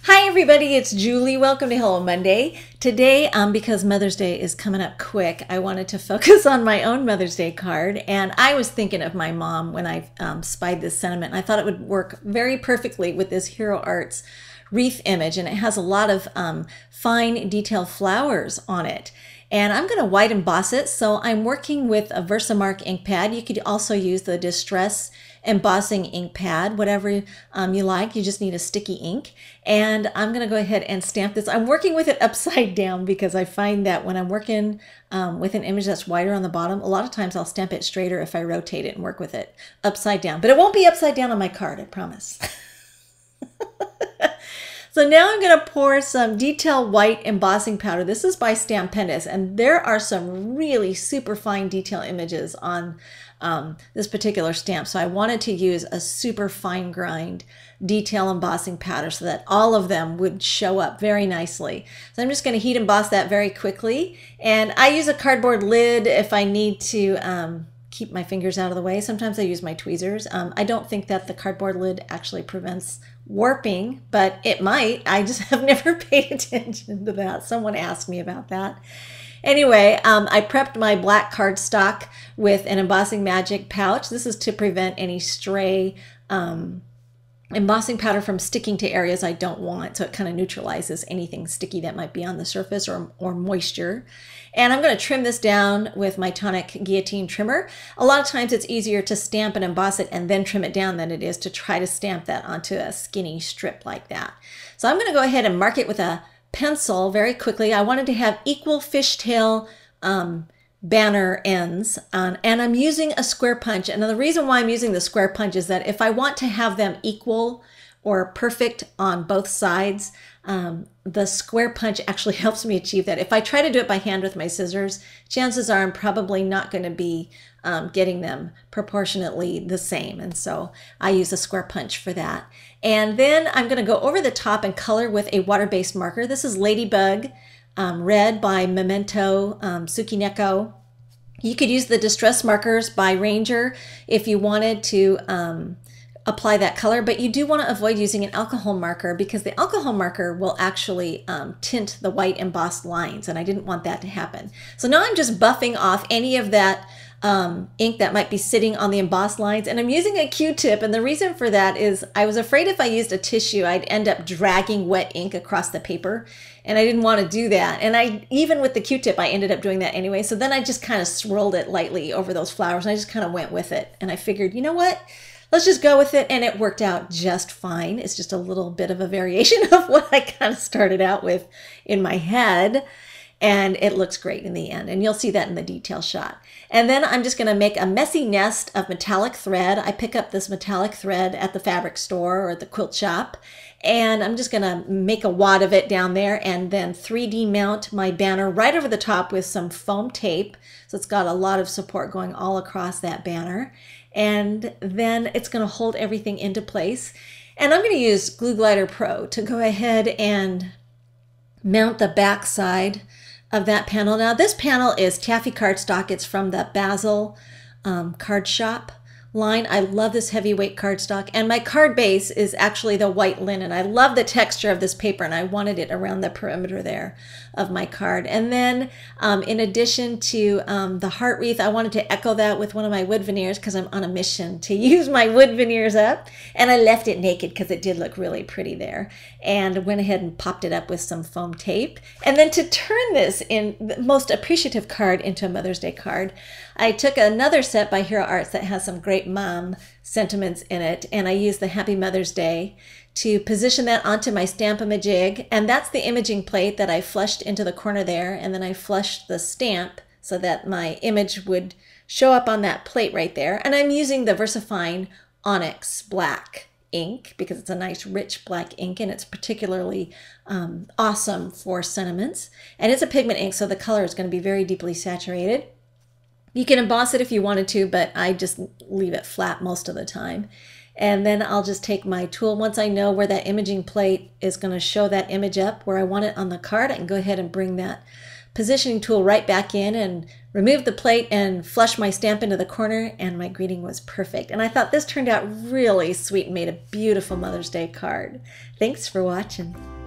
Hi everybody, it's Julie. Welcome to Hello Monday. Today, because Mother's Day is coming up quick, I wanted to focus on my own Mother's Day card. And I was thinking of my mom when I spied this sentiment. I thought it would work very perfectly with this Hero Arts wreath image. And it has a lot of fine detail flowers on it. And I'm going to white emboss it. So I'm working with a Versamark ink pad. You could also use the Distress embossing ink pad, whatever you like. You just need a sticky ink. And I'm going to go ahead and stamp this. I'm working with it upside down because I find that when I'm working with an image that's wider on the bottom, a lot of times I'll stamp it straighter if I rotate it and work with it upside down. But it won't be upside down on my card, I promise. So now I'm going to pour some detail white embossing powder. This is by Stampendous, and there are some really super fine detail images on this particular stamp. So I wanted to use a super fine grind detail embossing powder so that all of them would show up very nicely. So I'm just going to heat emboss that very quickly. And I use a cardboard lid if I need to keep my fingers out of the way. Sometimes I use my tweezers. I don't think that the cardboard lid actually prevents warping, but it might. I just have never paid attention to that. Someone asked me about that. Anyway, I prepped my black cardstock with an Embossing Magic pouch. This is to prevent any stray embossing powder from sticking to areas I don't want, so it kind of neutralizes anything sticky that might be on the surface or moisture. And I'm going to trim this down with my Tonic Guillotine trimmer. A lot of times it's easier to stamp and emboss it and then trim it down than it is to try to stamp that onto a skinny strip like that. So I'm going to go ahead and mark it with a pencil very quickly. I wanted to have equal fishtail banner ends, and I'm using a square punch. And the reason why I'm using the square punch is that if I want to have them equal or perfect on both sides, the square punch actually helps me achieve that. If I try to do it by hand with my scissors, chances are I'm probably not going to be getting them proportionately the same. And so I use a square punch for that. And then I'm going to go over the top and color with a water-based marker. This is Ladybug Red by Memento Tsukineko. You could use the Distress markers by Ranger if you wanted to apply that color, but you do want to avoid using an alcohol marker because the alcohol marker will actually tint the white embossed lines, and I didn't want that to happen. So now I'm just buffing off any of that ink that might be sitting on the embossed lines, and I'm using a Q-tip, and the reason for that is I was afraid if I used a tissue I'd end up dragging wet ink across the paper, and I didn't want to do that. And even with the Q-tip I ended up doing that anyway, so then I just kind of swirled it lightly over those flowers, and I just kind of went with it, and I figured, you know what? Let's just go with it, and it worked out just fine. It's just a little bit of a variation of what I kind of started out with in my head, and it looks great in the end, and you'll see that in the detail shot. And then I'm just going to make a messy nest of metallic thread. I pick up this metallic thread at the fabric store or at the quilt shop, and I'm just going to make a wad of it down there and then 3D mount my banner right over the top with some foam tape, so it's got a lot of support going all across that banner. And then it's going to hold everything into place. And I'm going to use Glue Glider Pro to go ahead and mount the back side of that panel. Now this panel is taffy cardstock. It's from the Basil card shop line. I love this heavyweight cardstock, and my card base is actually the white linen. I love the texture of this paper, and I wanted it around the perimeter there of my card. And then in addition to the heart wreath, I wanted to echo that with one of my wood veneers because I'm on a mission to use my wood veneers up, and I left it naked because it did look really pretty there, and went ahead and popped it up with some foam tape. And then to turn this in the most appreciative card into a Mother's Day card, I took another set by Hero Arts that has some great mom sentiments in it, and I used the Happy Mother's Day to position that onto my Stamp-A-Majig, and that's the imaging plate that I flushed into the corner there, and then I flushed the stamp so that my image would show up on that plate right there. And I'm using the VersaFine Onyx Black ink because it's a nice rich black ink, and it's particularly awesome for sentiments, and it's a pigment ink, so the color is going to be very deeply saturated. You can emboss it if you wanted to, but I just leave it flat most of the time. And then I'll just take my tool. Once I know where that imaging plate is going to show that image up where I want it on the card, I can go ahead and bring that positioning tool right back in and removed the plate and flushed my stamp into the corner, and my greeting was perfect. And I thought this turned out really sweet and made a beautiful Mother's Day card. Thanks for watching.